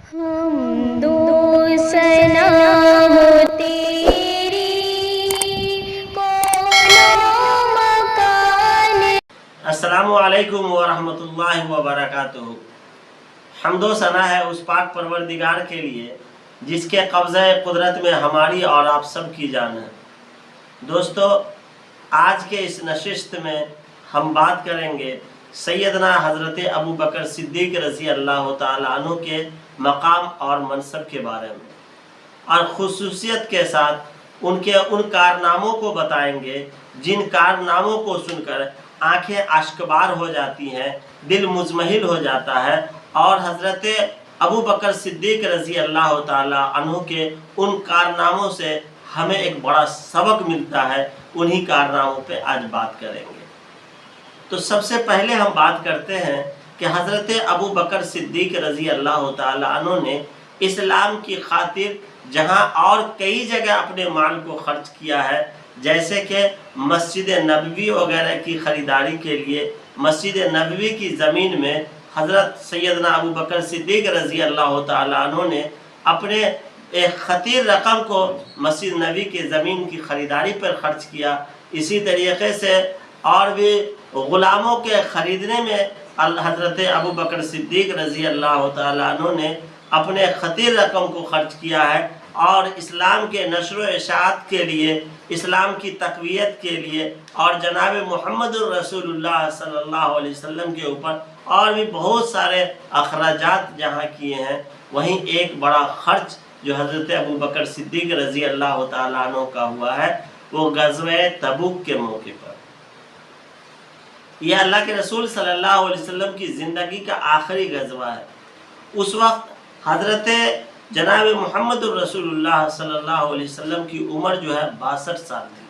حمد و ثنا ہو تیری کون و مکان۔ السلام علیکم ورحمۃ اللہ وبرکاتہ۔ حمد و ثنا ہے اس پاک پروردگار کے لیے جس کے قبضہ قدرت میں ہماری اور آپ سب کی جان ہے۔ دوستو، آج کے اس نشست میں ہم بات کریں گے سیدنا حضرت ابو بکر صدیق رضی اللہ تعالیٰ عنہ کے مقام اور منصب کے بارے میں، اور خصوصیت کے ساتھ ان کے ان کارناموں کو بتائیں گے جن کارناموں کو سن کر آنکھیں اشکبار ہو جاتی ہیں، دل مزمحل ہو جاتا ہے، اور حضرت ابو بکر صدیق رضی اللہ تعالیٰ عنہ کے ان کارناموں سے ہمیں ایک بڑا سبق ملتا ہے۔ انہی کارناموں پہ آج بات کریں گے۔ تو سب سے پہلے ہم بات کرتے ہیں کہ حضرت ابو بکر صدیق رضی اللہ تعالیٰ عنہ نے اسلام کی خاطر جہاں اور کئی جگہ اپنے مال کو خرچ کیا ہے، جیسے کہ مسجد نبوی وغیرہ کی خریداری کے لیے مسجد نبوی کی زمین میں حضرت سیدنا ابو بکر صدیق رضی اللہ تعالیٰ عنہ نے اپنے ایک خطیر رقم کو مسجد نبوی کی زمین کی خریداری پر خرچ کیا۔ اسی طریقے سے اور بھی غلاموں کے خریدنے میں حضرت ابو بکر صدیق رضی اللہ تعالیٰ عنہ نے اپنے خطیر رقم کو خرچ کیا ہے، اور اسلام کے نشر و اشاعت کے لیے، اسلام کی تقویت کے لیے، اور جناب محمد الرسول اللہ صلی اللہ علیہ وسلم کے اوپر اور بھی بہت سارے اخراجات جہاں کیے ہیں، وہیں ایک بڑا خرچ جو حضرت ابو بکر صدیق رضی اللہ تعالیٰ عنہ کا ہوا ہے وہ غزوہ تبوک کے موقع پر۔ یہ اللہ کے رسول صلی اللہ علیہ وسلم کی زندگی کا آخری غزوہ ہے۔ اس وقت حضرت جناب محمد الرسول اللہ صلی اللہ علیہ وسلم کی عمر جو ہے 62 سال تھی۔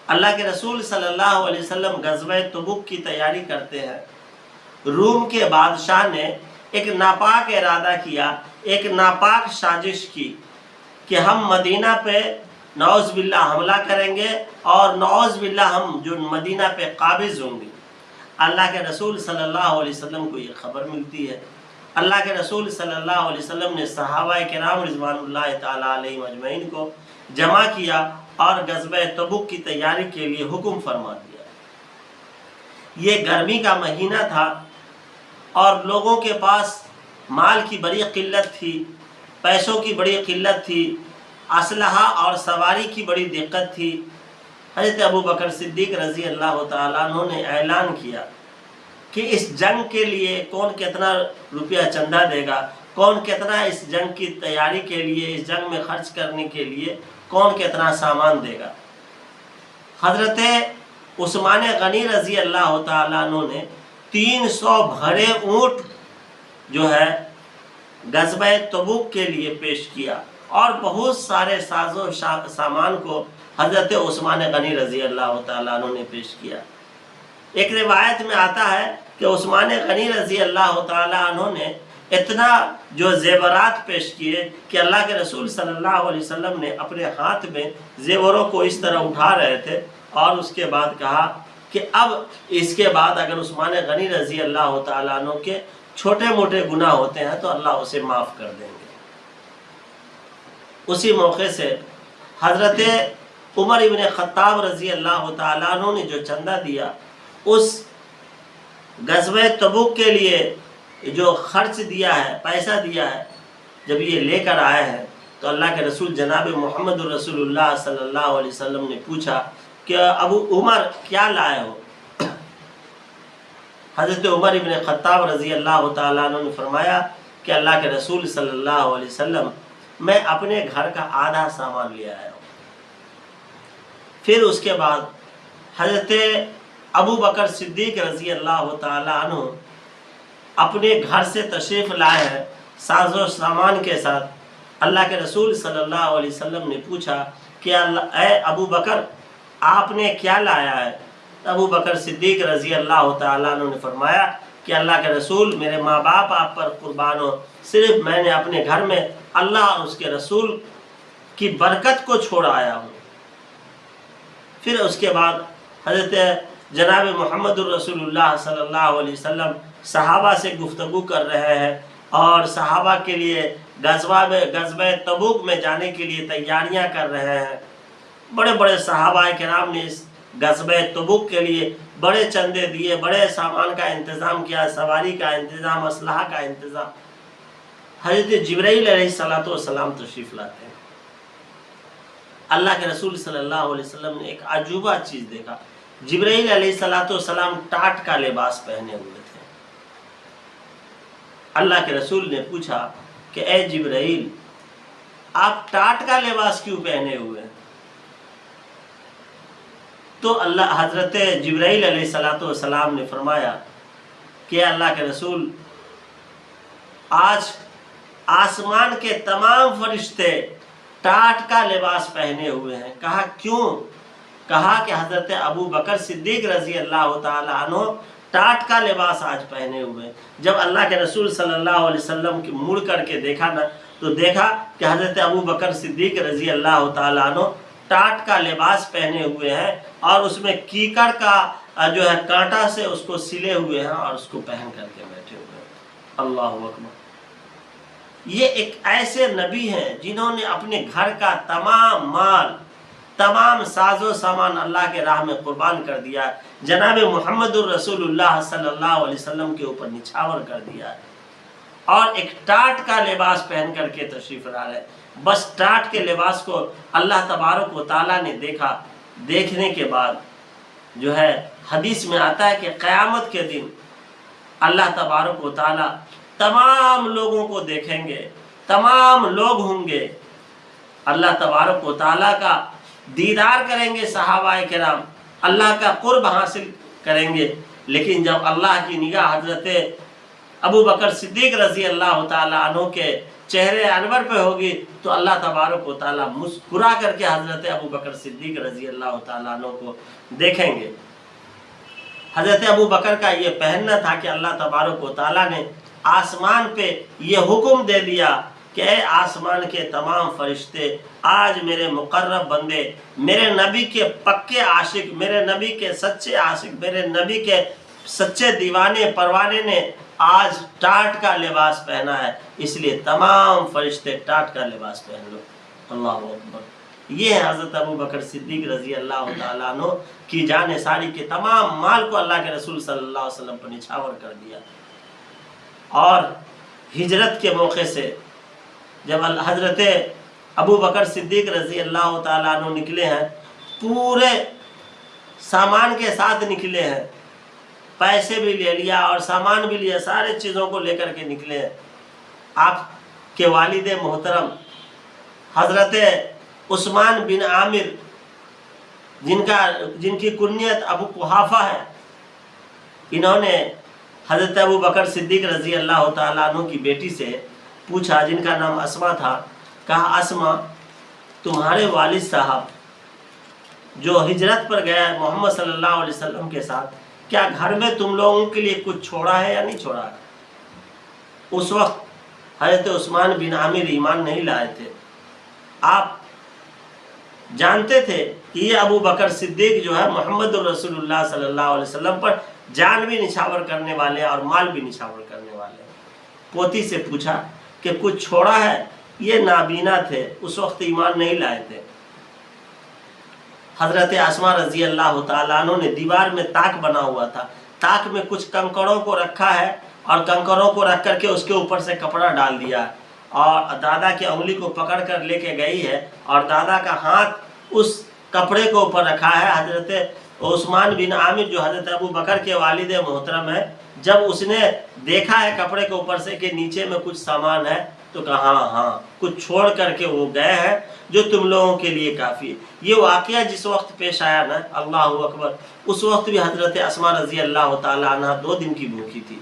اللہ کے رسول صلی اللہ علیہ وسلم غزوہ تبوک کی تیاری کرتے ہیں۔ روم کے بادشاہ نے ایک ناپاک ارادہ کیا، ایک ناپاک سازش کی کہ ہم مدینہ پہ نعوذ باللہ حملہ کریں گے، اور نعوذ باللہ ہم جو مدینہ پہ قابض ہوں گے۔ اللہ کے رسول صلی اللہ علیہ وسلم کو یہ خبر ملتی ہے۔ اللہ کے رسول صلی اللہ علیہ وسلم نے صحابہ کرام رضوان اللہ تعالیٰ علیہ مجمعین کو جمع کیا اور غزوہ تبوک کی تیاری کے لیے حکم فرما دیا۔ یہ گرمی کا مہینہ تھا اور لوگوں کے پاس مال کی بڑی قلت تھی، پیسوں کی بڑی قلت تھی، اسلحہ اور سواری کی بڑی دقت تھی۔ حضرت ابو بکر صدیق رضی اللہ تعالیٰ عنہ نے اعلان کیا کہ اس جنگ کے لیے کون کتنا روپیہ چندہ دے گا، کون کتنا اس جنگ کی تیاری کے لیے، اس جنگ میں خرچ کرنے کے لیے کون کتنا سامان دے گا۔ حضرت عثمان غنی رضی اللہ تعالیٰ عنہ نے 300 بھرے اونٹ جو ہے غزوہ تبوک کے لیے پیش کیا، اور بہت سارے ساز و سامان کو حضرت عثمان غنی رضی اللہ تعالیٰ عنہ نے پیش کیا۔ ایک روایت میں آتا ہے کہ عثمان غنی رضی اللہ تعالیٰ عنہ نے اتنا جو زیورات پیش کیے کہ اللہ کے رسول صلی اللہ علیہ وسلم نے اپنے ہاتھ میں زیوروں کو اس طرح اٹھا رہے تھے، اور اس کے بعد کہا کہ اب اس کے بعد اگر عثمان غنی رضی اللہ تعالیٰ عنہ کے چھوٹے موٹے گناہ ہوتے ہیں تو اللہ اسے معاف کر دیں گے۔ اسی موقع سے حضرت عمر ابن خطاب رضی اللہ تعالیٰ عنہ نے جو چندہ دیا، اس غزوہ تبوک کے لیے جو خرچ دیا ہے، پیسہ دیا ہے، جب یہ لے کر آئے ہیں تو اللہ کے رسول جناب محمد الرسول اللہ صلی اللہ علیہ وسلم نے پوچھا کہ ابو عمر کیا لائے ہو؟ حضرت عمر ابن خطاب رضی اللہ تعالیٰ عنہ نے فرمایا کہ اللہ کے رسول صلی اللہ علیہ وسلم میں اپنے گھر کا آدھا سامان لے آیا ہوں۔ پھر اس کے بعد حضرت ابو بکر صدیق رضی اللہ تعالیٰ عنہ اپنے گھر سے تشریف لائے ہیں ساز و سامان کے ساتھ۔ اللہ کے رسول صلی اللہ علیہ وسلم نے پوچھا کہ اے ابو بکر آپ نے کیا لایا ہے؟ ابو بکر صدیق رضی اللہ تعالیٰ عنہ نے فرمایا کہ اللہ کے رسول میرے ماں باپ آپ پر قربان ہو، صرف میں نے اپنے گھر میں اللہ اور اس کے رسول کی برکت کو چھوڑ آیا ہوں۔ پھر اس کے بعد حضرت جناب محمد الرسول اللہ صلی اللہ علیہ وسلم صحابہ سے گفتگو کر رہے ہیں اور صحابہ کے لیے غزوہ تبوک میں جانے کے لیے تیاریاں کر رہے ہیں۔ بڑے بڑے صحابہ کرام نے اس غزوہ تبوک کے لیے بڑے چندے دیے، بڑے سامان کا انتظام کیا، سواری کا انتظام، اسلحہ کا انتظام۔ حضرت جبرائیل علیہ الصلوۃ والسلام تشریف لاتے ہیں۔ اللہ کے رسول صلی اللہ علیہ وسلم نے ایک عجوبہ چیز دیکھا۔ جبرائیل علیہ الصلوۃ والسلام ٹاٹ کا لباس پہنے ہوئے تھے۔ اللہ کے رسول نے پوچھا کہ اے جبرائیل، آپ ٹاٹ کا لباس کیوں پہنے ہوئے ہیں؟ تو حضرت جبرائیل علیہ الصلوۃ والسلام نے فرمایا کہ اللہ کے رسول، آج آسمان کے تمام فرشتے ٹاٹ کا لباس پہنے ہوئے ہیں۔ کہا کیوں؟ کہا کہ حضرت ابو بکر صدیق رضی اللہ تعالی عنہ ٹاٹ کا لباس آج پہنے ہوئے ہیں۔ جب اللہ کے رسول صلی اللہ علیہ وسلم کی مڑ کر کے دیکھا نا، تو دیکھا کہ حضرت ابو بکر صدیق رضی اللہ تعالی عنہ ٹاٹ کا لباس پہنے ہوئے ہیں، اور اس میں کیکڑ کا جو ہے کانٹا سے اس کو سلے ہوئے ہیں، اور اس کو پہن کر کے بیٹھے ہوئے ہیں۔ اللہ اکبر۔ یہ ایک ایسے نبی ہیں جنہوں نے اپنے گھر کا تمام مال، تمام ساز و سامان اللہ کے راہ میں قربان کر دیا ہے، جناب محمد الرسول اللہ صلی اللہ علیہ وسلم کے اوپر نچھاور کر دیا ہے، اور ایک ٹاٹ کا لباس پہن کر کے تشریف لا رہے۔ بس ٹاٹ کے لباس کو اللہ تبارک و تعالیٰ نے دیکھا۔ دیکھنے کے بعد جو ہے حدیث میں آتا ہے کہ قیامت کے دن اللہ تبارک و تعالیٰ تمام لوگوں کو دیکھیں گے، تمام لوگ ہوں گے، اللہ تبارک و تعالیٰ کا دیدار کریں گے، صحابہ کرام اللہ کا قرب حاصل کریں گے۔ لیکن جب اللہ کی نگاہ حضرت ابو بکر صدیق رضی اللہ تعالیٰ عنہ کے چہرے انور پہ ہوگی، تو اللہ تبارک و تعالیٰ مسکرا کر کے حضرت ابو بکر صدیق رضی اللہ تعالیٰ عنہ کو دیکھیں گے۔ حضرت ابو بکر کا یہ پہننا تھا کہ اللہ تبارک و تعالیٰ نے آسمان پہ یہ حکم دے دیا کہ اے آسمان کے تمام فرشتے، آج میرے مقرب بندے، میرے نبی کے پکے عاشق، میرے نبی کے سچے عاشق، میرے نبی کے سچے دیوانے پروانے نے آج ٹاٹ کا لباس پہنا ہے، اس لیے تمام فرشتے ٹاٹ کا لباس پہن لو۔ اللہ اکبر۔ یہ ہے حضرت ابو بکر صدیق رضی اللہ تعالیٰ عنہ کی جان ساری کے تمام مال کو اللہ کے رسول صلی اللہ علیہ وسلم پر نچھاور کر دیا۔ اور ہجرت کے موقع سے جب حضرت ابو بکر صدیق رضی اللہ تعالیٰ عنہ نکلے ہیں، پورے سامان کے ساتھ نکلے ہیں، پیسے بھی لے لیا اور سامان بھی لیا، سارے چیزوں کو لے کر کے نکلے ہیں۔ آپ کے والد محترم حضرت عثمان بن عامر، جن کی کنیت ابو قحافہ ہے، انہوں نے حضرت ابو بکر صدیق رضی اللہ تعالیٰ عنہ کی بیٹی سے پوچھا، جن کا نام اسما تھا، کہا اسما، تمہارے والد صاحب جو ہجرت پر گیا ہے محمد صلی اللہ علیہ وسلم کے ساتھ، کیا گھر میں تم لوگوں کے لیے کچھ چھوڑا ہے یا نہیں چھوڑا ہے؟ اس وقت حضرت عثمان بن عامر ایمان نہیں لائے تھے۔ آپ جانتے تھے کہ یہ ابو بکر صدیق جو ہے محمد الرسول اللہ صلی اللہ علیہ وسلم پر جان بھی نچھاور کرنے والے اور مال بھی نچھاور کرنے والے۔ پوتی سے پوچھا کہ کچھ چھوڑا ہے؟ یہ نابینا تھے، اس وقت ایمان نہیں لائے تھے۔ حضرت اسما رضی اللہ تعالیٰ عنہ نے دیوار میں تاک بنا ہوا تھا، تاک میں کچھ کنکڑوں کو رکھا ہے، اور کنکڑوں کو رکھ کر کے اس کے اوپر سے کپڑا ڈال دیا، اور دادا کی انگلی کو پکڑ کر لے کے گئی ہے، اور دادا کا ہاتھ اس کپڑے کو اوپر رکھا ہے۔ حضرت عثمان بن عامر جو حضرت ابو بکر کے والد محترم ہے، جب اس نے دیکھا ہے کپڑے کے اوپر سے کہ نیچے میں کچھ سامان ہے، تو کہا ہاں کچھ چھوڑ کر کے وہ گئے ہیں جو تم لوگوں کے لیے کافی ہے۔ یہ واقعہ جس وقت پیش آیا نا، اللہ اکبر، اس وقت بھی حضرت اسما رضی اللہ تعالی عنہ 2 دن کی بھوکی تھی۔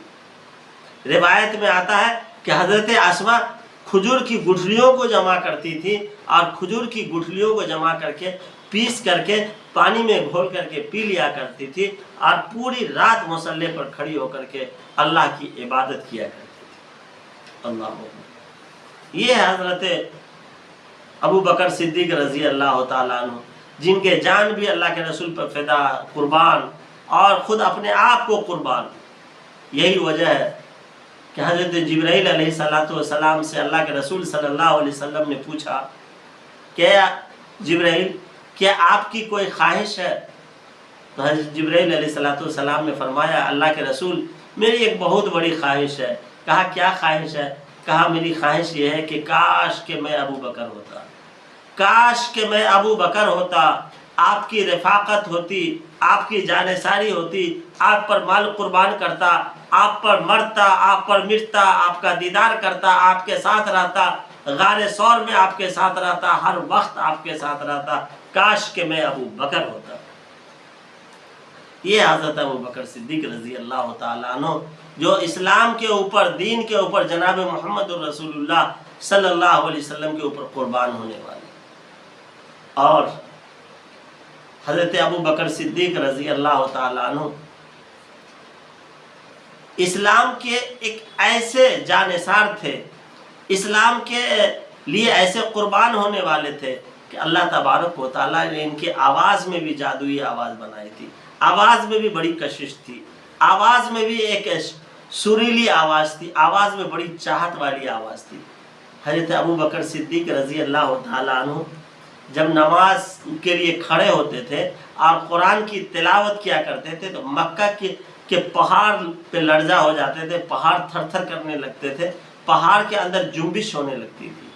روایت میں آتا ہے کہ حضرت اسما کھجور کی گٹھلیوں کو جمع کرتی تھی، اور کھجور کی گٹھلیوں کو جمع کر کے پیس کر کے پانی میں گھول کر کے پی لیا کرتی تھی، اور پوری رات مصلے پر کھڑی ہو کر کے اللہ کی عبادت کیا کرتی تھی۔ اللہ اکبر۔ یہ ہے حضرت ابو بکر صدیق رضی اللہ تعالیٰ عنہ، جن کے جان بھی اللہ کے رسول پر فدا، قربان، اور خود اپنے آپ کو قربان۔ یہی وجہ ہے کہ حضرت جبرائیل علیہ السلام سے اللہ کے رسول صلی اللہ علیہ وسلم نے پوچھا کہ جبرائیل کیا آپ کی کوئی خواہش ہے؟ تو حضرت جبرائیل علیہ السلام نے فرمایا اللہ کے رسول میری ایک بہت بڑی خواہش ہے۔ کہا کیا خواہش ہے؟ کہا میری خواہش یہ ہے کہ کاش کہ میں ابو بکر ہوتا، کاش کہ میں ابو بکر ہوتا، آپ کی رفاقت ہوتی، آپ کی جانثاری ہوتی، آپ پر مال قربان کرتا، آپ پر مرتا، آپ پر مٹتا، آپ کا دیدار کرتا، آپ کے ساتھ رہتا، غار ثور میں آپ کے ساتھ رہتا، ہر وقت آپ کے ساتھ رہتا، کاش کہ میں ابو بکر ہوتا۔ یہ حضرت ابو بکر صدیق رضی اللہ تعالیٰ عنہ جو اسلام کے اوپر، دین کے اوپر جناب محمد الرسول اللہ صلی اللہ علیہ وسلم کے اوپر قربان ہونے والے، اور حضرت ابو بکر صدیق رضی اللہ تعالیٰ عنہ اسلام کے ایک ایسے جانثار تھے، اسلام کے لیے ایسے قربان ہونے والے تھے کہ اللہ تبارک و تعالیٰ نے ان کے آواز میں بھی جادوئی آواز بنائی تھی، آواز میں بھی بڑی کشش تھی، آواز میں بھی ایک سریلی آواز تھی، آواز میں بڑی چاہت والی آواز تھی۔ حضرت ابو بکر صدیق رضی اللہ تعالیٰ عنہ جب نماز کے لیے کھڑے ہوتے تھے اور قرآن کی تلاوت کیا کرتے تھے تو مکہ کے پہاڑ پہ لرزہ ہو جاتے تھے، پہاڑ تھر تھر کرنے لگتے تھے، پہاڑ کے اندر جنبش ہونے لگتی تھی،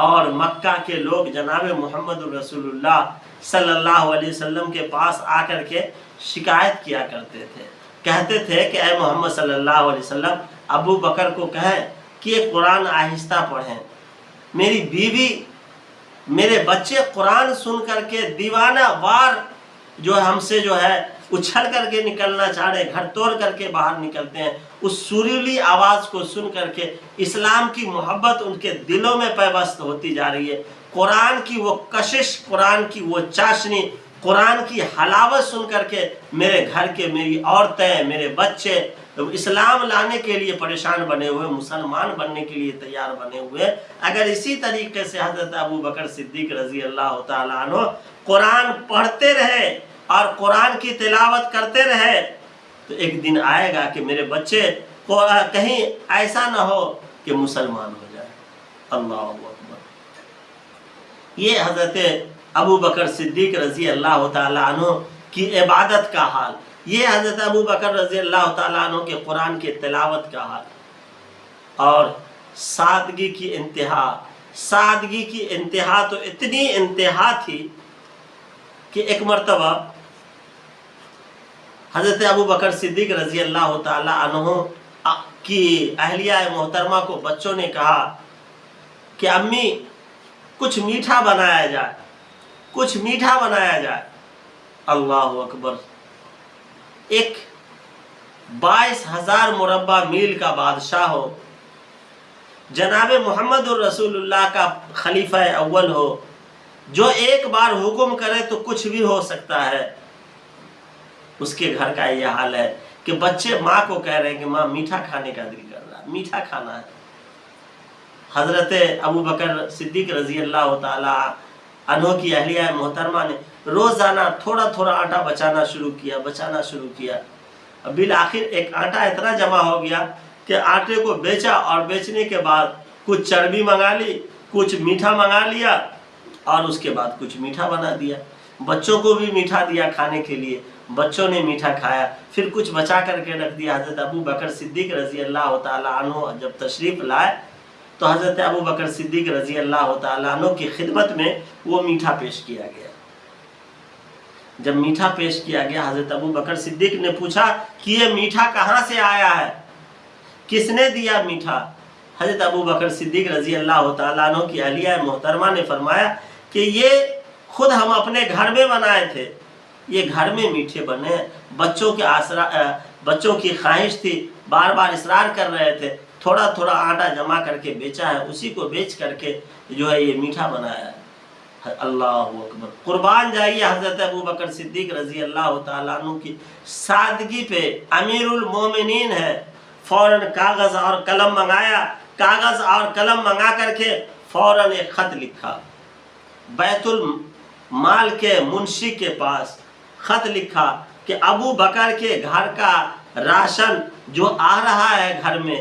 اور مکہ کے لوگ جناب محمد الرسول اللہ صلی اللہ علیہ وسلم کے پاس آ کر کے شکایت کیا کرتے تھے، کہتے تھے کہ اے محمد صلی اللہ علیہ وسلم ابو بکر کو کہیں کہ یہ قرآن آہستہ پڑھیں، میری بیوی میرے بچے قرآن سن کر کے دیوانہ وار جو ہم سے جو ہے اچھل کر کے نکلنا چاہ رہے، گھر توڑ کر کے باہر نکلتے ہیں، اس سریلی آواز کو سن کر کے اسلام کی محبت ان کے دلوں میں پیوست ہوتی جا رہی ہے، قرآن کی وہ کشش، قرآن کی وہ چاشنی، قرآن کی حلاوت سن کر کے میرے گھر کے، میری عورتیں، میرے بچے اسلام لانے کے لیے پریشان بنے ہوئے، مسلمان بننے کے لیے تیار بنے ہوئے۔ اگر اسی طریقے سے حضرت ابو بکر صدیق رضی اللہ تعالیٰ عنہ قرآن پڑھتے رہے اور قرآن کی تلاوت کرتے رہے تو ایک دن آئے گا کہ میرے بچے کہیں ایسا نہ ہو کہ مسلمان ہو جائے۔ اللہ اکبر۔ یہ حضرت ابو بکر صدیق رضی اللہ تعالیٰ عنہ کی عبادت کا حال، یہ حضرت ابو بکر رضی اللہ تعالیٰ عنہ کے قرآن کی تلاوت کا حال، اور سادگی کی انتہا، سادگی کی انتہا تو اتنی انتہا تھی کہ ایک مرتبہ حضرت ابو بکر صدیق رضی اللہ تعالیٰ عنہ کی اہلیہ محترمہ کو بچوں نے کہا کہ امی کچھ میٹھا بنایا جائے، کچھ میٹھا بنایا جائے۔ اللہ اکبر۔ ایک 22,000 مربع میل کا بادشاہ ہو، جناب محمد الرسول اللہ کا خلیفہ اول ہو، جو ایک بار حکم کرے تو کچھ بھی ہو سکتا ہے، اس کے گھر کا یہ حال ہے کہ بچے ماں کو کہہ رہے ہیں کہ ماں میٹھا کھانے کا دل کر رہا ہے، میٹھا کھانا ہے۔ حضرت ابو بکر صدیق رضی اللہ تعالی عنہ کی اہلیہ محترمہ نے روزانہ تھوڑا تھوڑا آٹا بچانا شروع کیا۔ بالآخر ایک آٹا اتنا جمع ہو گیا کہ آٹے کو بیچا، اور بیچنے کے بعد کچھ چربی منگا لی، کچھ میٹھا منگا لیا، اور اس کے بعد کچھ میٹھا بنا دیا، بچوں کو بھی میٹھا دیا کھانے کے لیے، بچوں نے میٹھا کھایا، پھر کچھ بچا کر کے رکھ دیا۔ حضرت ابو بکر صدیق رضی اللہ تعالیٰ عنہ جب تشریف لائے تو حضرت ابو بکر صدیق رضی اللہ تعالیٰ عنہ کی خدمت میں وہ میٹھا پیش کیا گیا۔ جب میٹھا پیش کیا گیا، حضرت ابو بکر صدیق نے پوچھا کہ یہ میٹھا کہاں سے آیا ہے، کس نے دیا میٹھا؟ حضرت ابو بکر صدیق رضی اللہ تعالیٰ عنہ کی اہلیہ محترمہ نے فرمایا کہ یہ خود ہم اپنے گھر میں بنائے تھے، یہ گھر میں میٹھے بنے، بچوں کی خواہش تھی، بار بار اصرار کر رہے تھے، تھوڑا تھوڑا آٹا جمع کر کے بیچا ہے، اسی کو بیچ کر کے جو ہے یہ میٹھا بنایا ہے۔ اللہ اکبر۔ قربان جائیے حضرت ابو بکر صدیق رضی اللہ تعالیٰ عنہ کی سادگی پہ، امیر المومنین ہے، فوراً کاغذ اور قلم منگایا، کاغذ اور قلم منگا کر کے فوراً ایک خط لکھا، بیت المال کے منشی کے پاس خط لکھا کہ ابو بکر کے گھر کا راشن جو آ رہا ہے گھر میں،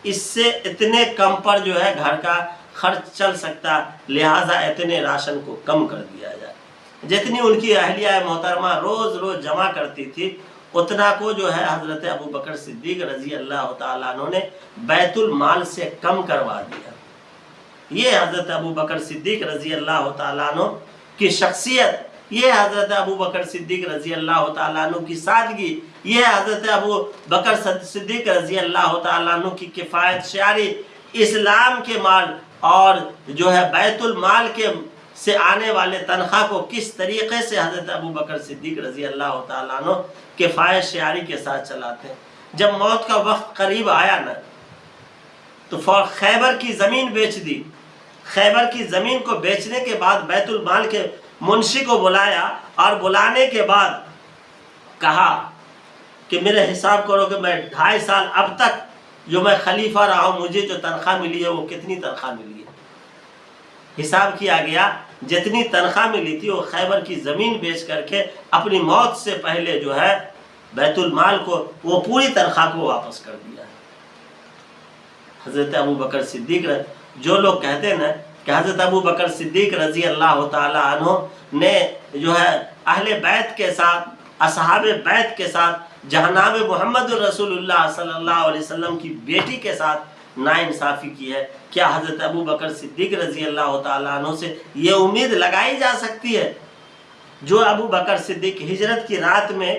اس سے اتنے کم پر جو ہے گھر کا خرچ چل سکتا، لہٰذا اتنے راشن کو کم کر دیا جائے۔ جتنی ان کی اہلیہ محترمہ روز روز جمع کرتی تھی اتنا کو جو ہے حضرت ابو بکر صدیق رضی اللہ تعالیٰ عنہ نے بیت المال سے کم کروا دیا۔ یہ حضرت ابو بکر صدیق رضی اللہ تعالیٰ عنہ کی شخصیت، یہ حضرت ابو بکر صدیق رضی اللہ تعالیٰ عنہ کی سادگی، یہ حضرت ابو بکر صدیق رضی اللہ تعالیٰ عنہ کی کفایت شعری، اسلام کے مال اور جو ہے بیت المال کے سے آنے والے تنخواہ کو کس طریقے سے حضرت ابو بکر صدیق رضی اللہ تعالیٰ عنہ کفایت شعری کے ساتھ چلاتے ہیں۔ جب موت کا وقت قریب آیا نا تو خیبر کی زمین بیچ دی۔ خیبر کی زمین کو بیچنے کے بعد بیت المال کے منشی کو بلایا اور بلانے کے بعد کہا کہ میرے حساب کرو کہ میں 2.5 سال اب تک جو میں خلیفہ رہا ہوں مجھے جو تنخواہ ملی ہے وہ کتنی تنخواہ ملی ہے۔ حساب کیا گیا جتنی تنخواہ ملی تھی وہ خیبر کی زمین بیچ کر کے اپنی موت سے پہلے جو ہے بیت المال کو وہ پوری تنخواہ کو واپس کر دیا۔ حضرت ابو بکر صدیق جو لوگ کہتے ہیں نا کہ حضرت ابو بکر صدیق رضی اللہ تعالی عنہ نے جو ہے اہل بیت کے ساتھ، اصحاب بیت کے ساتھ، جناب محمد الرسول اللہ صلی اللہ علیہ وسلم کی بیٹی کے ساتھ ناانصافی کی ہے، کیا حضرت ابو بکر صدیق رضی اللہ تعالی عنہ سے یہ امید لگائی جا سکتی ہے؟ جو ابو بکر صدیق ہجرت کی رات میں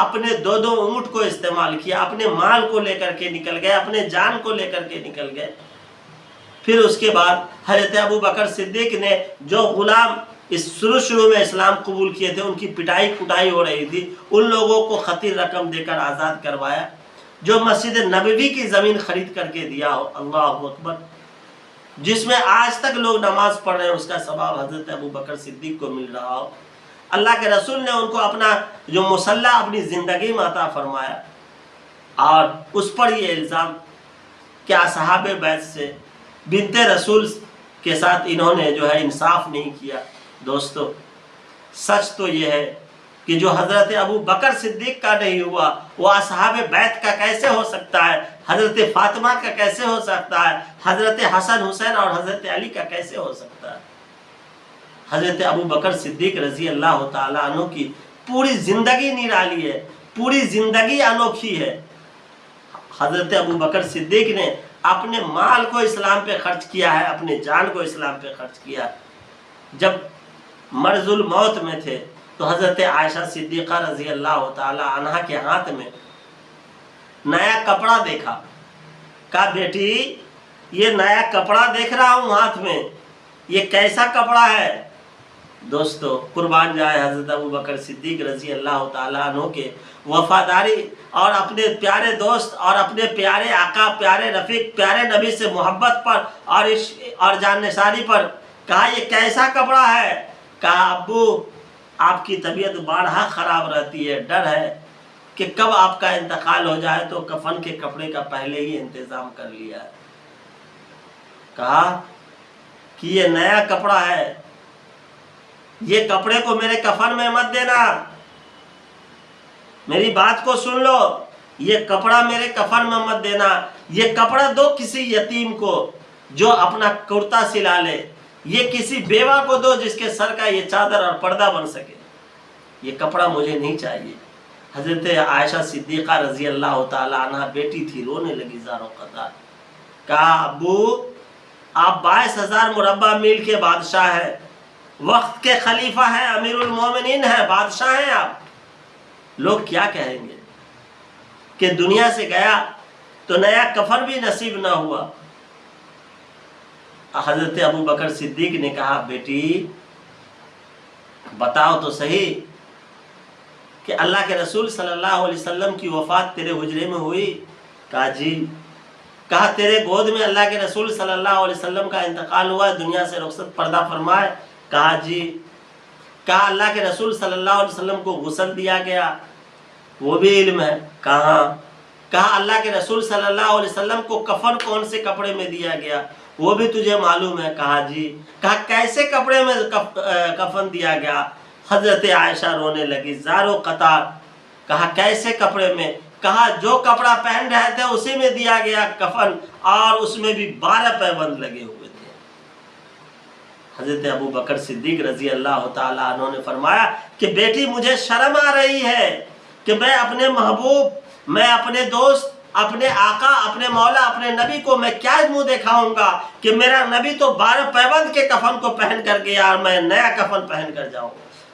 اپنے 2 اونٹ کو استعمال کیا، اپنے مال کو لے کر کے نکل گئے، اپنے جان کو لے کر کے نکل گئے، پھر اس کے بعد حضرت ابو بکر صدیق نے جو غلام اس شروع میں اسلام قبول کیے تھے ان کی پٹائی کٹائی ہو رہی تھی، ان لوگوں کو خطیر رقم دے کر آزاد کروایا۔ جو مسجد نبوی کی زمین خرید کر کے دیا ہو، اللہ اکبر، جس میں آج تک لوگ نماز پڑھ رہے ہیں، اس کا ثواب حضرت ابو بکر صدیق کو مل رہا ہو۔ اللہ کے رسول نے ان کو اپنا جو مصلح اپنی زندگی میں عطا فرمایا، اور اس پر یہ الزام کہ اصحاب بیت سے بنت رسول کے ساتھ انہوں نے جو ہے انصاف نہیں کیا۔ دوستو سچ تو یہ ہے کہ جو حضرت ابو بکر صدیق کا نہیں ہوا وہ اصحاب بیت کا کیسے ہو سکتا ہے؟ حضرت فاطمہ کا کیسے ہو سکتا ہے؟ حضرت حسن حسین اور حضرت علی کا کیسے ہو سکتا ہے؟ حضرت ابو بکر صدیق رضی اللہ تعالیٰ عنہ کی پوری زندگی نرالی ہے، پوری زندگی انوکھی ہے۔ حضرت ابو بکر صدیق نے اپنے مال کو اسلام پہ خرچ کیا ہے، اپنے جان کو اسلام پہ خرچ کیا۔ جب مرض الموت میں تھے تو حضرت عائشہ صدیقہ رضی اللہ تعالی عنہ کے ہاتھ میں نیا کپڑا دیکھا، کہا بیٹی یہ نیا کپڑا دیکھ رہا ہوں ہاتھ میں، یہ کیسا کپڑا ہے؟ دوستو قربان جائے حضرت ابو بکر صدیق رضی اللہ تعالیٰ عنہ کے وفاداری اور اپنے پیارے دوست اور اپنے پیارے آقا، پیارے رفیق، پیارے نبی سے محبت پر اور جان نثاری پر۔ کہا یہ کیسا کپڑا ہے؟ کہا ابو آپ کی طبیعت بارہا خراب رہتی ہے، ڈر ہے کہ کب آپ کا انتقال ہو جائے، تو کفن کے کپڑے کا پہلے ہی انتظام کر لیا ہے۔ کہا کہ یہ نیا کپڑا ہے، یہ کپڑے کو میرے کفن میں مت دینا، میری بات کو سن لو، یہ کپڑا میرے کفن میں مت دینا، یہ کپڑا دو کسی یتیم کو جو اپنا کرتا سلا لے، یہ کسی بیوہ کو دو جس کے سر کا یہ چادر اور پردہ بن سکے، یہ کپڑا مجھے نہیں چاہیے۔ حضرت عائشہ صدیقہ رضی اللہ تعالی عنہ بیٹی تھی، رونے لگی زاروں قطار۔ کہا ابو آپ 22,000 مربع میل کے بادشاہ ہیں، وقت کے خلیفہ ہیں، امیر المومنین ہیں، بادشاہ ہیں آپ، لوگ کیا کہیں گے کہ دنیا سے گیا تو نیا کفن بھی نصیب نہ ہوا۔ حضرت ابو بکر صدیق نے کہا بیٹی بتاؤ تو صحیح کہ اللہ کے رسول صلی اللہ علیہ وسلم کی وفات تیرے حجرے میں ہوئی؟ کہا جی۔ کہا تیرے گود میں اللہ کے رسول صلی اللہ علیہ وسلم کا انتقال ہوا، دنیا سے رخصت پردہ فرمائے؟ کہا جی۔ کہا اللہ کے رسول صلی اللہ علیہ وسلم کو غسل دیا گیا؟ وہ بھی علم ہے۔ کہاں؟ کہا اللہ کے رسول صلی اللہ علیہ وسلم کو کفن کون سے کپڑے میں دیا گیا؟ وہ بھی تجھے معلوم ہے؟ کہا جی۔ کہا کیسے کپڑے میں کفن دیا گیا؟ حضرت عائشہ رونے لگی زاروں قطار۔ کہا کیسے کپڑے میں؟ کہا جو کپڑا پہن رہے تھے اسی میں دیا گیا کفن، اور اس میں بھی 12 پیبند لگے ہوئے تھے۔ حضرت ابو بکر صدیق رضی اللہ تعالیٰ عنہ نے فرمایا کہ بیٹی مجھے شرم آ رہی ہے کہ میں اپنے محبوب، میں اپنے دوست، اپنے آقا، اپنے مولا، اپنے نبی کو میں کیا منہ دکھاؤں گا کہ میرا نبی تو 12 پیبند کے کفن کو پہن کر گیا اور میں نیا کفن پہن کر جاؤں،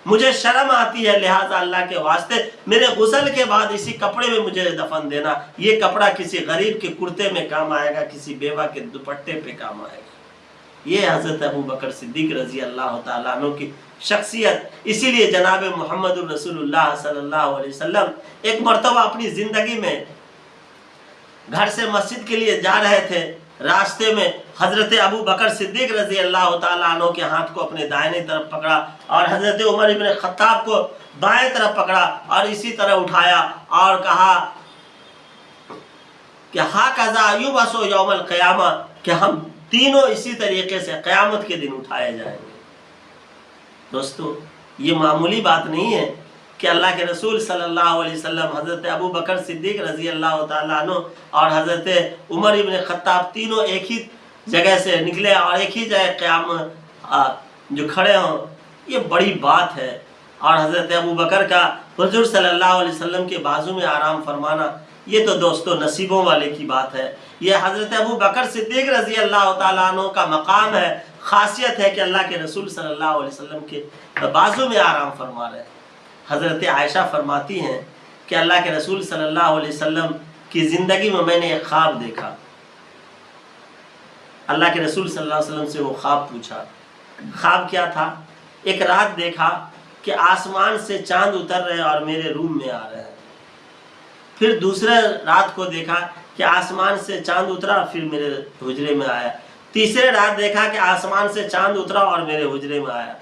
مجھے شرم آتی ہے، لہٰذا اللہ کے واسطے میرے غسل کے بعد اسی کپڑے میں مجھے دفن دینا، یہ کپڑا کسی غریب کے کرتے میں کام آئے گا، کسی بیوہ کے دوپٹے پہ کام آئے گا۔ یہ حضرت ابو بکر صدیق رضی اللہ تعالیٰ عنہ کی شخصیت۔ اسی لیے جناب محمد الرسول اللہ صلی اللہ علیہ وسلم ایک مرتبہ اپنی زندگی میں گھر سے مسجد کے لیے جا رہے تھے، راستے میں حضرت ابو بکر صدیق رضی اللہ تعالیٰ عنہ کے ہاتھ کو اپنے دائیں طرف پکڑا اور حضرت عمر ابن خطاب کو بائیں طرف پکڑا اور اسی طرح اٹھایا اور کہا کہ ہاکذا یبعث یوم القیامہ، کہ ہم تینوں اسی طریقے سے قیامت کے دن اٹھائے جائیں گے۔ دوستو یہ معمولی بات نہیں ہے کہ اللہ کے رسول صلی اللہ علیہ وسلم، حضرت ابو بکر صدیق رضی اللہ تعالیٰ عنہ اور حضرت عمر ابن خطاب تینوں ایک ہی جگہ سے نکلے اور ایک ہی جگہ قیام جو کھڑے ہوں، یہ بڑی بات ہے۔ اور حضرت ابو بکر کا حضور صلی اللہ علیہ وسلم کے بازو میں آرام فرمانا، یہ تو دوستو نصیبوں والے کی بات ہے۔ یہ حضرت ابو بکر صدیق رضی اللہ تعالیٰ عنہ کا مقام ہے، خاصیت ہے کہ اللہ کے رسول صلی اللہ علیہ وسلم کے بازو میں آرام فرما رہے ہیں۔ حضرت عائشہ فرماتی ہیں کہ اللہ کے رسول صلی اللہ علیہ وسلم کی زندگی میں نے ایک خواب دیکھا۔ اللہ کے رسول صلی اللہ علیہ وسلم سے وہ خواب پوچھا، خواب کیا تھا؟ ایک رات دیکھا کہ آسمان سے چاند اتر رہے اور میرے روم میں آ رہے ہیں۔ پھر دوسرے رات کو دیکھا کہ آسمان سے چاند اترا پھر میرے حجرے میں آیا۔ تیسرے رات دیکھا کہ آسمان سے چاند اترا اور میرے حجرے میں آیا۔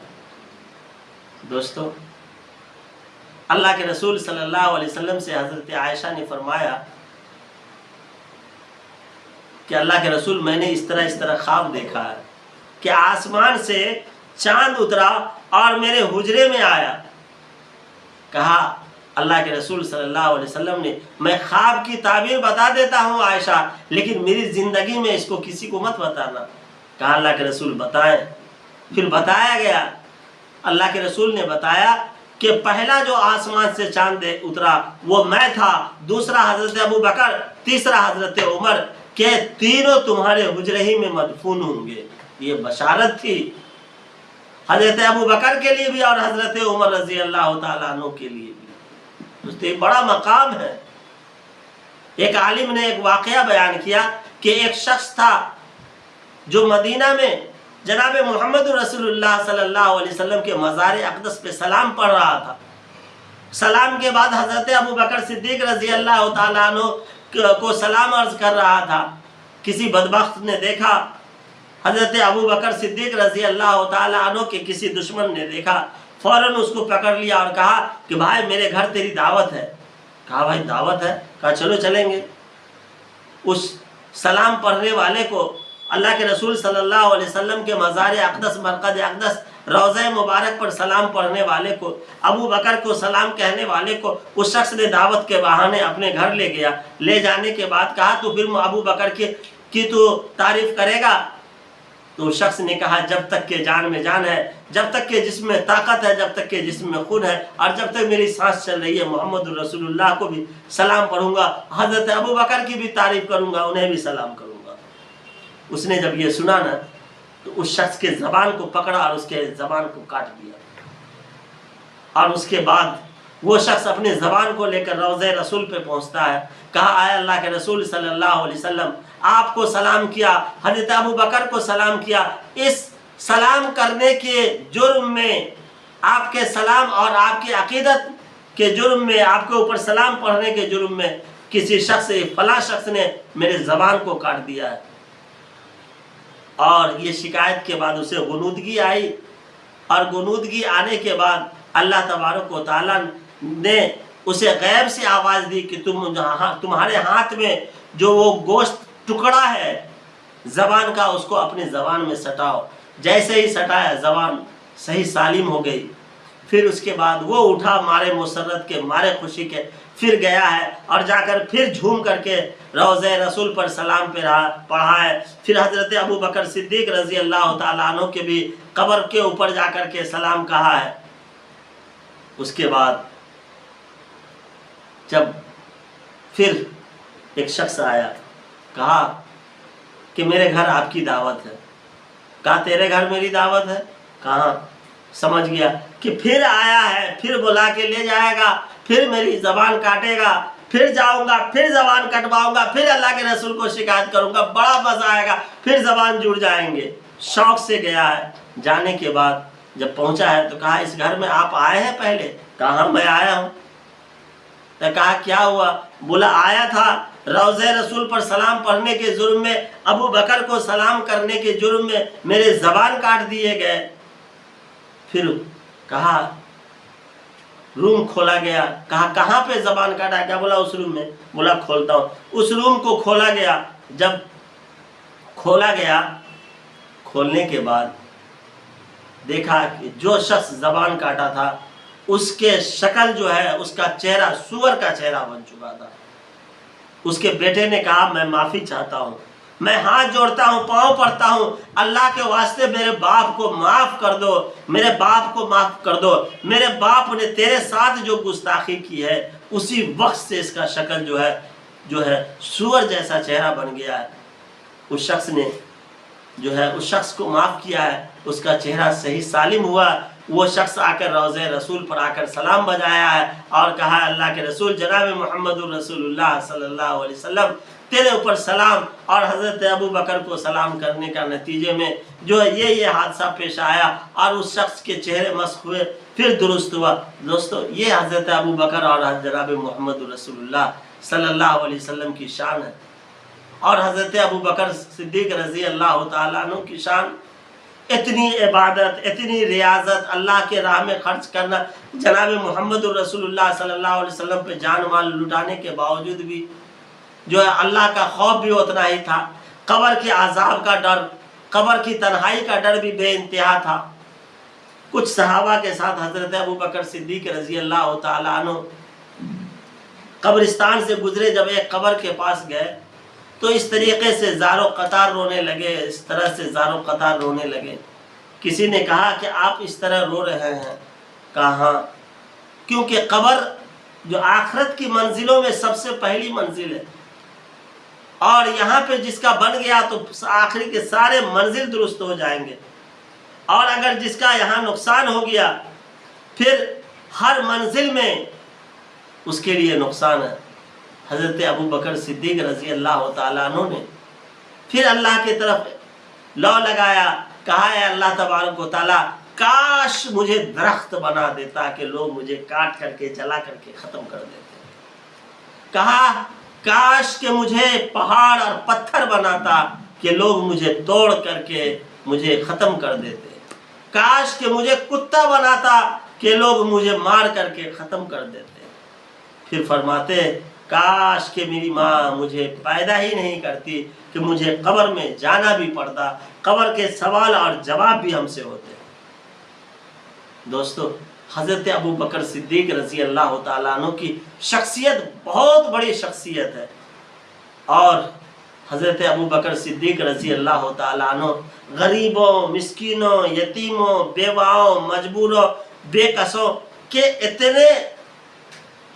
دوستو اللہ کے رسول صلی اللہ علیہ وسلم سے حضرت عائشہ نے فرمایا کہ اللہ کے رسول میں نے اس طرح خواب دیکھا ہے کہ آسمان سے چاند اترا اور میرے حجرے میں آیا۔ کہا اللہ کے رسول صلی اللہ علیہ وسلم نے، میں خواب کی تعبیر بتا دیتا ہوں عائشہ، لیکن میری زندگی میں اس کو کسی کو مت بتانا۔ کہا اللہ کے رسول بتائیں۔ پھر بتایا گیا، اللہ کے رسول نے بتایا کہ پہلا جو آسمان سے چاند اترا وہ میں تھا، دوسرا حضرت ابو بکر، تیسرا حضرت عمر، کہ تینوں تمہارے حجرے ہی میں مدفون ہوں گے۔ یہ بشارت تھی حضرت ابو بکر کے لیے بھی اور حضرت عمر رضی اللہ تعالیٰ عنہ کے لیے بھی۔ یہ بڑا مقام ہے۔ ایک عالم نے ایک واقعہ بیان کیا کہ ایک شخص تھا جو مدینہ میں جناب محمد رسول اللہ صلی اللہ علیہ وسلم کے مزار اقدس پہ سلام پڑھ رہا تھا۔ سلام کے بعد حضرت ابو بکر صدیق رضی اللہ تعالیٰ عنہ کو سلام عرض کر رہا تھا۔ کسی بدبخت نے دیکھا، حضرت ابو بکر صدیق رضی اللہ تعالیٰ عنہ کے کسی دشمن نے دیکھا، فوراً اس کو پکڑ لیا اور کہا کہ بھائی میرے گھر تیری دعوت ہے۔ کہا بھائی دعوت ہے؟ کہا چلو چلیں گے۔ اس سلام پڑھنے والے کو، اللہ کے رسول صلی اللہ علیہ وسلم کے مزار اقدس، مرقد اقدس، روضہ مبارک پر سلام پڑھنے والے کو، ابو بکر کو سلام کہنے والے کو اس شخص نے دعوت کے بہانے اپنے گھر لے گیا۔ لے جانے کے بعد کہا تو پھر ابو بکر کی تو تعریف کرے گا؟ تو اس شخص نے کہا جب تک کہ جان میں جان ہے، جب تک کہ جسم میں طاقت ہے، جب تک کہ جسم میں خون ہے، اور جب تک میری سانس چل رہی ہے، محمد الرسول اللہ کو بھی سلام پڑھوں گا، حضرت ابو بکر کی بھی تعریف کروں گا، انہیں بھی سلام کروں گا۔ اس نے جب یہ سنا نا تو اس شخص کے زبان کو پکڑا اور اس کے زبان کو کاٹ دیا، اور اس کے بعد وہ شخص اپنے زبان کو لے کر روضہ رسول پہ پہنچتا ہے۔ کہا آئے اللہ کے رسول صلی اللہ علیہ وسلم، آپ کو سلام کیا، حضرت ابو بکر کو سلام کیا، اس سلام کرنے کے جرم میں، آپ کے سلام اور آپ کی عقیدت کے جرم میں، آپ کے اوپر سلام پڑھنے کے جرم میں کسی شخص، فلاں شخص نے میرے زبان کو کاٹ دیا ہے۔ اور یہ شکایت کے بعد اسے غنودگی آئی، اور غنودگی آنے کے بعد اللہ تبارک و تعالیٰ نے اسے غیب سے آواز دی کہ تمہارے ہاتھ میں جو وہ گوشت ٹکڑا ہے زبان کا، اس کو اپنی زبان میں سٹاؤ۔ جیسے ہی سٹایا زبان صحیح سالم ہو گئی۔ پھر اس کے بعد وہ اٹھا مارے مسرت کے، مارے خوشی کے، پھر گیا ہے اور جا کر پھر جھوم کر کے روضہ رسول پر سلام پڑھا ہے۔ پھر حضرت ابو بکر صدیق رضی اللہ تعالیٰ عنہ کے بھی قبر کے اوپر جا کر کے سلام کہا ہے۔ اس کے بعد جب پھر ایک شخص آیا، کہا کہ میرے گھر آپ کی دعوت ہے۔ کہا تیرے گھر میری دعوت ہے؟ کہاں؟ سمجھ گیا کہ پھر آیا ہے، پھر بلا کے لے جائے گا، پھر میری زبان کاٹے گا، پھر جاؤں گا، پھر زبان کٹواؤں گا، پھر اللہ کے رسول کو شکایت کروں گا، بڑا مزہ آئے گا، پھر زبان جڑ جائیں گے۔ شوق سے گیا ہے۔ جانے کے بعد جب پہنچا ہے تو کہا اس گھر میں آپ آئے ہیں پہلے؟ کہا میں آیا ہوں۔ تو کہا کیا ہوا؟ بولا آیا تھا روضہ رسول پر سلام پڑھنے کے جرم میں، ابو بکر کو سلام کرنے کے جرم میں میرے زبان کاٹ دیے گئے۔ پھر کہا روم کھولا گیا۔ کہا کہاں پہ زبان کاٹا؟ کیا بولا اس روم میں۔ بولا کھولتا ہوں۔ اس روم کو کھولا گیا۔ جب کھولا گیا، کھولنے کے بعد دیکھا کہ جو شخص زبان کاٹا تھا اس کے شکل جو ہے، اس کا چہرہ سور کا چہرہ بن چکا تھا۔ اس کے بیٹے نے کہا میں معافی چاہتا ہوں، میں ہاتھ جوڑتا ہوں، پاؤں پڑتا ہوں، اللہ کے واسطے میرے باپ کو معاف کر دو، میرے باپ کو معاف کر دو، میرے باپ نے تیرے ساتھ جو گستاخی کی ہے اسی وقت سے اس کا شکل جو ہے سور جیسا چہرہ بن گیا ہے۔ اس شخص نے جو ہے اس شخص کو معاف کیا ہے، اس کا چہرہ صحیح سالم ہوا۔ وہ شخص آ کر روضہ رسول پر آ کر سلام بجایا ہے اور کہا اللہ کے رسول جناب محمد الرسول اللہ صلی اللہ علیہ وسلم تیرے اوپر سلام، اور حضرت ابو بکر کو سلام کرنے کا نتیجے میں جو ہے یہ حادثہ پیش آیا اور اس شخص کے چہرے مسخ ہوئے، پھر درست ہوا۔ دوستو یہ حضرت ابو بکر اور جناب محمد الرسول اللہ صلی اللہ علیہ وسلم کی شان ہے، اور حضرت ابو بکر صدیق رضی اللہ تعالیٰ عنہ کی شان اتنی عبادت، اتنی ریاضت، اللہ کے راہ میں خرچ کرنا، جناب محمد الرسول اللہ صلی اللہ علیہ وسلم پہ جان مال لٹانے کے باوجود بھی جو ہے اللہ کا خوف بھی اتنا ہی تھا، قبر کے عذاب کا ڈر، قبر کی تنہائی کا ڈر بھی بے انتہا تھا۔ کچھ صحابہ کے ساتھ حضرت ابو بکر صدیق رضی اللہ تعالیٰ عنہ قبرستان سے گزرے، جب ایک قبر کے پاس گئے تو اس طریقے سے زار و قطار رونے لگے، اس طرح سے زار و قطار رونے لگے۔ کسی نے کہا کہ آپ اس طرح رو رہے ہیں؟ کہا ہاں، کیونکہ قبر جو آخرت کی منزلوں میں سب سے پہلی منزل ہے، اور یہاں پہ جس کا بن گیا تو آخری کے سارے منزل درست ہو جائیں گے، اور اگر جس کا یہاں نقصان ہو گیا پھر ہر منزل میں اس کے لیے نقصان ہے۔ حضرت ابو بکر صدیق رضی اللہ تعالیٰ عنہ نے پھر اللہ کی طرف لو لگایا، کہا ہے اللہ تبارک و تعالیٰ کاش مجھے درخت بنا دیتا کہ لوگ مجھے کاٹ کر کے جلا کر کے ختم کر دیتے۔ کہا کاش کہ مجھے پہاڑ اور پتھر بناتا کہ لوگ مجھے توڑ کر کے مجھے ختم کر دیتے۔ کاش کہ مجھے کتا بناتا کہ لوگ مجھے مار کر کے ختم کر دیتے۔ پھر فرماتے کاش کہ میری ماں مجھے پیدا ہی نہیں کرتی کہ مجھے قبر میں جانا بھی پڑتا، قبر کے سوال اور جواب بھی ہم سے ہوتے۔ دوستو حضرت ابو بکر صدیق رضی اللہ تعالیٰ عنہ کی شخصیت بہت بڑی شخصیت ہے، اور حضرت ابو بکر صدیق رضی اللہ تعالیٰ عنہ غریبوں، مسکینوں، یتیموں، بیواؤں، مجبوروں، بے کسوں کے اتنے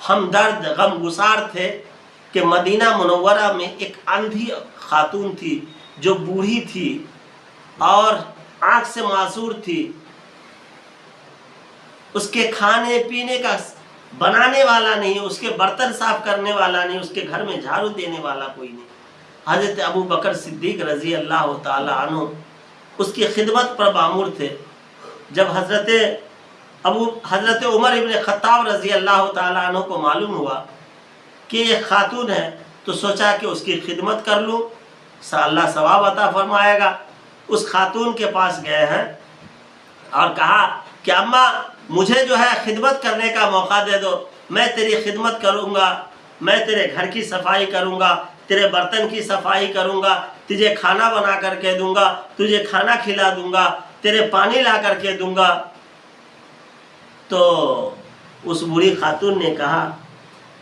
ہمدرد غم گسار تھے کہ مدینہ منورہ میں ایک اندھی خاتون تھی جو بوڑھی تھی اور آنکھ سے معذور تھی، اس کے کھانے پینے کا بنانے والا نہیں، اس کے برتن صاف کرنے والا نہیں، اس کے گھر میں جھاڑو دینے والا کوئی نہیں۔ حضرت ابو بکر صدیق رضی اللہ تعالی عنہ اس کی خدمت پر مامور تھے۔ جب حضرت عمر ابن خطاب رضی اللہ تعالیٰ عنہ کو معلوم ہوا کہ یہ خاتون ہے تو سوچا کہ اس کی خدمت کر لوں، اللہ ثواب عطا فرمائے گا۔ اس خاتون کے پاس گئے ہیں اور کہا کہ اماں مجھے جو ہے خدمت کرنے کا موقع دے دو، میں تیری خدمت کروں گا، میں تیرے گھر کی صفائی کروں گا، تیرے برتن کی صفائی کروں گا، تجھے کھانا بنا کر کے دوں گا، تجھے کھانا کھلا دوں گا، تیرے پانی لا کر کے دوں گا۔ تو اس بوڑھی خاتون نے کہا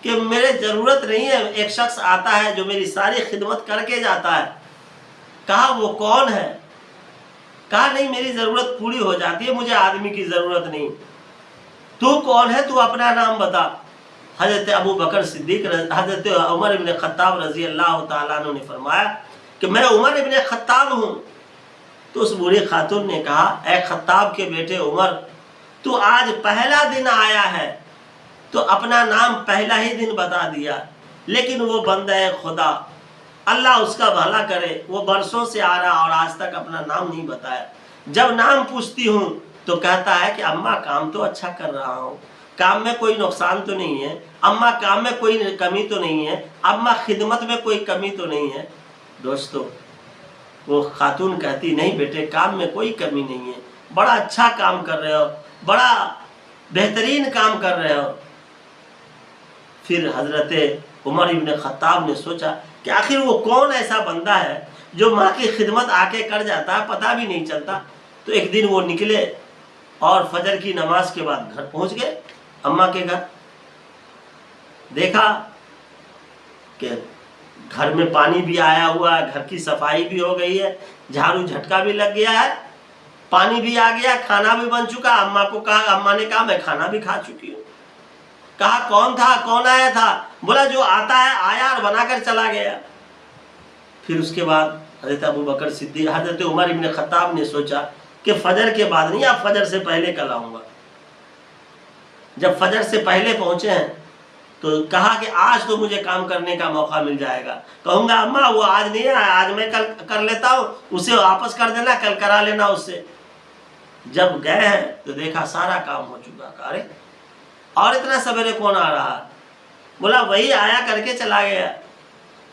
کہ میرے ضرورت نہیں ہے، ایک شخص آتا ہے جو میری ساری خدمت کر کے جاتا ہے۔ کہا وہ کون ہے؟ کہا نہیں، میری ضرورت پوری ہو جاتی ہے، مجھے آدمی کی ضرورت نہیں۔ تو کون ہے؟ تو اپنا نام بتا۔ حضرت ابو بکر صدیق حضرت عمر ابن خطاب رضی اللہ تعالیٰ عنہ نے فرمایا کہ میں عمر ابن خطاب ہوں۔ تو اس بوڑھی خاتون نے کہا اے خطاب کے بیٹے عمر، تو آج پہلا دن آیا ہے تو اپنا نام پہلا ہی دن بتا دیا، لیکن وہ بندہ خدا، اللہ اس کا بھلا کرے، وہ برسوں سے آ رہا اور آج تک اپنا نام نہیں بتایا۔ جب نام پوچھتی ہوں تو کہتا ہے کہ اماں کام تو اچھا کر رہا ہوں، کام میں کوئی نقصان تو نہیں ہے، اماں کام میں کوئی کمی تو نہیں ہے، اماں خدمت میں کوئی کمی تو نہیں ہے۔ دوستو وہ خاتون کہتی نہیں بیٹے، کام میں کوئی کمی نہیں ہے، بڑا اچھا کام کر رہے ہو، بڑا بہترین کام کر رہے ہو۔ پھر حضرت عمر ابن خطاب نے سوچا کہ آخر وہ کون ایسا بندہ ہے جو ماں کی خدمت آ کے کر جاتا ہے، پتہ بھی نہیں چلتا۔ تو ایک دن وہ نکلے اور فجر کی نماز کے بعد گھر پہنچ گئے، اماں کے گھر۔ دیکھا کہ گھر میں پانی بھی آیا ہوا ہے، گھر کی صفائی بھی ہو گئی ہے، جھاڑو جھٹکا بھی لگ گیا ہے، پانی بھی آ گیا، کھانا بھی بن چکا۔ اماں کو کہا، اماں نے کہا میں کھانا بھی کھا چکی ہوں۔ کہا کون تھا، کون آیا تھا؟ بولا جو آتا ہے آیا اور بنا کر چلا گیا۔ پھر اس کے بعد حضرت ابو بکر صدیق حضرت عمر ابن خطاب نے سوچا کہ فجر کے بعد نہیں، اب فجر سے پہلے کل آؤں گا۔ جب فجر سے پہلے پہنچے ہیں تو کہا کہ آج تو مجھے کام کرنے کا موقع مل جائے گا، کہوں گا اماں وہ آج نہیں آیا، آج میں کل کر لیتا ہوں، اسے واپس کر دینا، کل کرا لینا اس سے۔ جب گئے ہیں تو دیکھا سارا کام ہو چکا۔ ارے اور اتنا سویرے کون آ رہا؟ بولا وہی آیا کر کے چلا گیا۔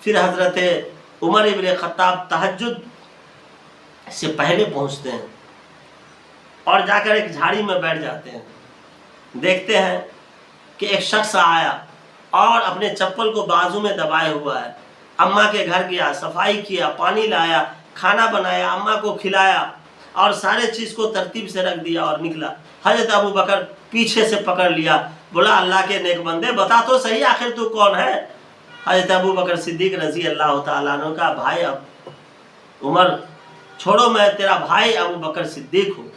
پھر حضرت عمر ابن خطاب تہجد سے پہلے پہنچتے ہیں اور جا کر ایک جھاڑی میں بیٹھ جاتے ہیں۔ دیکھتے ہیں کہ ایک شخص آیا اور اپنے چپل کو بازو میں دبائے ہوا ہے۔ اماں کے گھر گیا، صفائی کیا، پانی لایا، کھانا بنایا، اماں کو کھلایا اور سارے چیز کو ترتیب سے رکھ دیا اور نکلا۔ حضرت ابو بکر پیچھے سے پکڑ لیا، بولا اللہ کے نیک بندے بتا تو صحیح آخر تو کون ہے؟ حضرت ابو بکر صدیق رضی اللہ تعالیٰ عنہ کا بھائی اب عمر چھوڑو، میں تیرا بھائی ابو بکر صدیق ہوں۔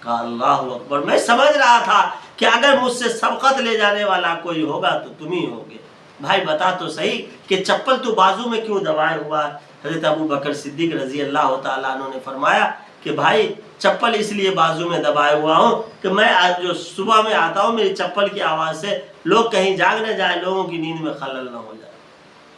کہا اللہ اکبر، میں سمجھ رہا تھا کہ اگر مجھ سے سبقت لے جانے والا کوئی ہوگا تو تم ہی ہوگے۔ بھائی بتا تو صحیح کہ چپل تو بازو میں کیوں دبائے ہوا ہے؟ حضرت ابو بکر صدیق رضی اللہ تعالیٰ عنہ نے فرمایا کہ بھائی چپل اس لیے بازو میں دبائے ہوا ہوں کہ میں جو صبح میں آتا ہوں میری چپل کی آواز سے لوگ کہیں جاگ نہ جائیں، لوگوں کی نیند میں خلل نہ ہو جائے۔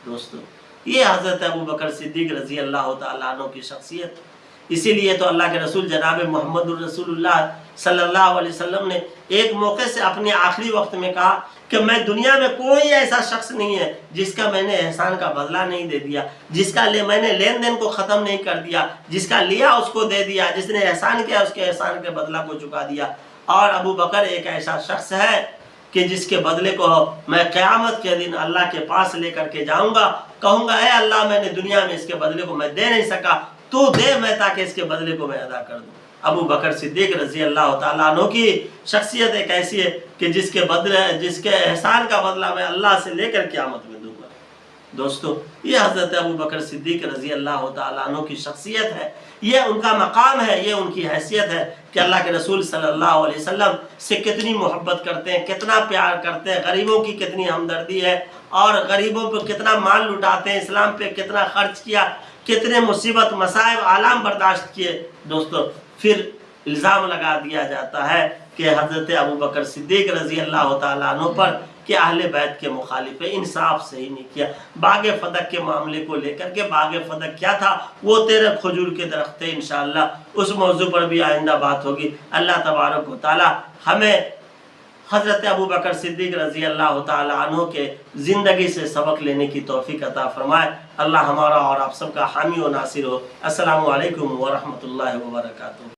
دوستو یہ حضرت ابو بکر صدیق رضی اللہ تعالیٰ عنہ کی شخصیت۔ اسی لیے تو اللہ کے رسول جناب محمد الرسول اللہ صلی اللہ علیہ وسلم نے ایک موقع سے اپنے آخری وقت میں کہا کہ میں دنیا میں کوئی ایسا شخص نہیں ہے جس کا میں نے احسان کا بدلہ نہیں دے دیا، جس کا میں نے لین دین کو ختم نہیں کر دیا، جس کا لیا اس کو دے دیا، جس نے احسان کیا اس کے احسان کے بدلہ کو چکا دیا۔ اور ابو بکر ایک ایسا شخص ہے کہ جس کے بدلے کو میں قیامت کے دن اللہ کے پاس لے کر کے جاؤں گا، کہوں گا اے اللہ میں نے دنیا میں اس کے بدلے کو میں دے نہیں سکا، تو دے میں تاکہ اس کے بدلے کو میں ادا کر دوں۔ ابو بکر صدیق رضی اللہ تعالیٰ عنہ کی شخصیت ایک ایسی ہے کہ جس کے احسان کا بدلہ میں اللہ سے لے کر قیامت میں دوں گا۔ دوستو یہ حضرت ابو بکر صدیق رضی اللہ تعالیٰ عنہ کی شخصیت ہے، یہ ان کا مقام ہے، یہ ان کی حیثیت ہے کہ اللہ کے رسول صلی اللہ علیہ وسلم سے کتنی محبت کرتے ہیں، کتنا پیار کرتے ہیں، غریبوں کی کتنی ہمدردی ہے اور غریبوں پہ کتنا مال لٹاتے ہیں، اسلام پہ کتنا خرچ کیا، کتنے مصیبت مصائب آلام برداشت کیے۔ دوستو پھر الزام لگا دیا جاتا ہے کہ حضرت ابو بکر صدیق رضی اللہ تعالیٰ عنہ پر کہ اہل بیت کے مخالف ہے، انصاف صحیح نہیں کیا۔ باغ فدق کے معاملے کو لے کر کے باغ فدق کیا تھا؟ وہ 13 کھجور کے درخت تھے۔ انشاءاللہ اس موضوع پر بھی آئندہ بات ہوگی۔ اللہ تبارک و تعالی ہمیں حضرت ابو بکر صدیق رضی اللہ تعالی عنہ کے زندگی سے سبق لینے کی توفیق عطا فرمائے۔ اللہ ہمارا اور آپ سب کا حامی و ناصر ہو۔ السلام علیکم ورحمۃ اللہ وبرکاتہ۔